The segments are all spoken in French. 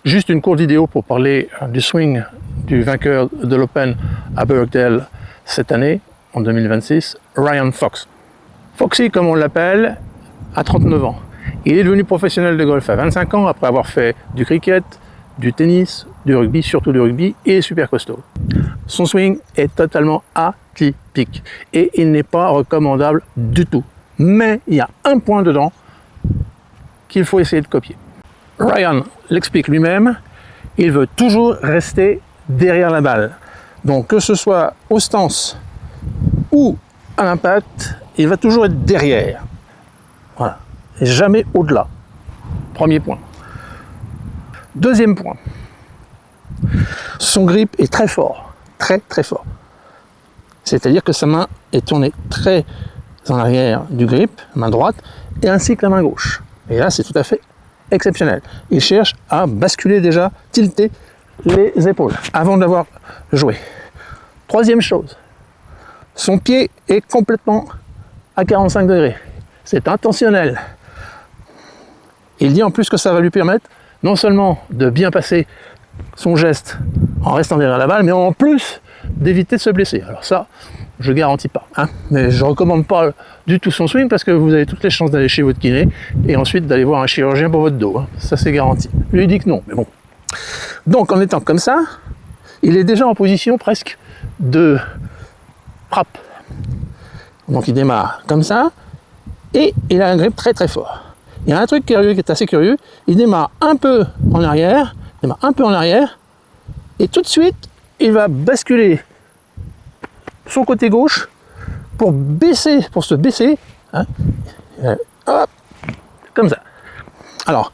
Juste une courte vidéo pour parler du swing du vainqueur de l'Open à Birkdale cette année, en 2026, Ryan Fox. Foxy, comme on l'appelle, a 39 ans. Il est devenu professionnel de golf à 25 ans après avoir fait du cricket, du tennis, du rugby, surtout du rugby, et super costaud. Son swing est totalement atypique et il n'est pas recommandable du tout. Mais il y a un point dedans qu'il faut essayer de copier. Ryan l'explique lui-même, il veut toujours rester derrière la balle. Donc que ce soit au stance ou à l'impact, il va toujours être derrière. Voilà. Et jamais au-delà. Premier point. Deuxième point. Son grip est très fort. Très très fort. C'est-à-dire que sa main est tournée très en arrière du grip, main droite, et ainsi que la main gauche. Et là, c'est tout à fait exceptionnel. Il cherche à basculer déjà, tilter les épaules avant d'avoir joué. Troisième chose, son pied est complètement à 45 degrés. C'est intentionnel. Il dit en plus que ça va lui permettre non seulement de bien passer son geste en restant derrière la balle, mais en plus d'éviter de se blesser. Alors ça, je garantis pas. Hein, mais je recommande pas du tout son swing parce que vous avez toutes les chances d'aller chez votre kiné et ensuite d'aller voir un chirurgien pour votre dos. Hein. Ça, c'est garanti. Lui, il dit que non, mais bon. Donc, en étant comme ça, il est déjà en position presque de frappe. Donc, il démarre comme ça et il a un grip très très fort. Il y a un truc qui est assez curieux. Il démarre un peu en arrière, et tout de suite, il va basculer son côté gauche pour se baisser, hein, hop, comme ça. Alors,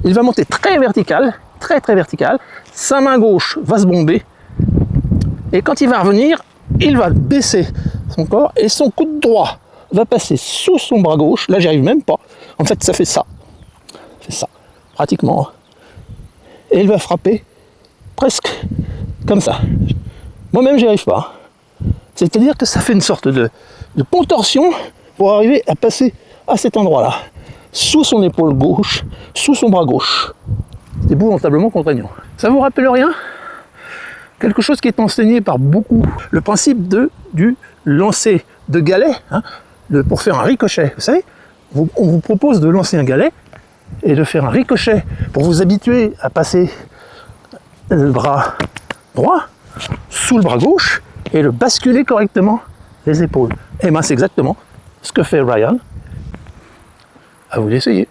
il va monter très vertical, très très vertical. Sa main gauche va se bomber, et quand il va revenir, il va baisser son corps et son coude droit va passer sous son bras gauche. Là, j'y arrive même pas. En fait, ça fait ça, pratiquement. Et il va frapper presque comme ça. Moi-même, j'y arrive pas. C'est-à-dire que ça fait une sorte de contorsion pour arriver à passer à cet endroit-là, sous son épaule gauche, sous son bras gauche. C'est épouvantablement contraignant. Ça vous rappelle rien? Quelque chose qui est enseigné par beaucoup. Le principe du lancer de galet, hein, pour faire un ricochet. Vous savez, on vous propose de lancer un galet et de faire un ricochet pour vous habituer à passer le bras droit sous le bras gauche et le basculer correctement les épaules. Et bien c'est exactement ce que fait Ryan. À vous d'essayer.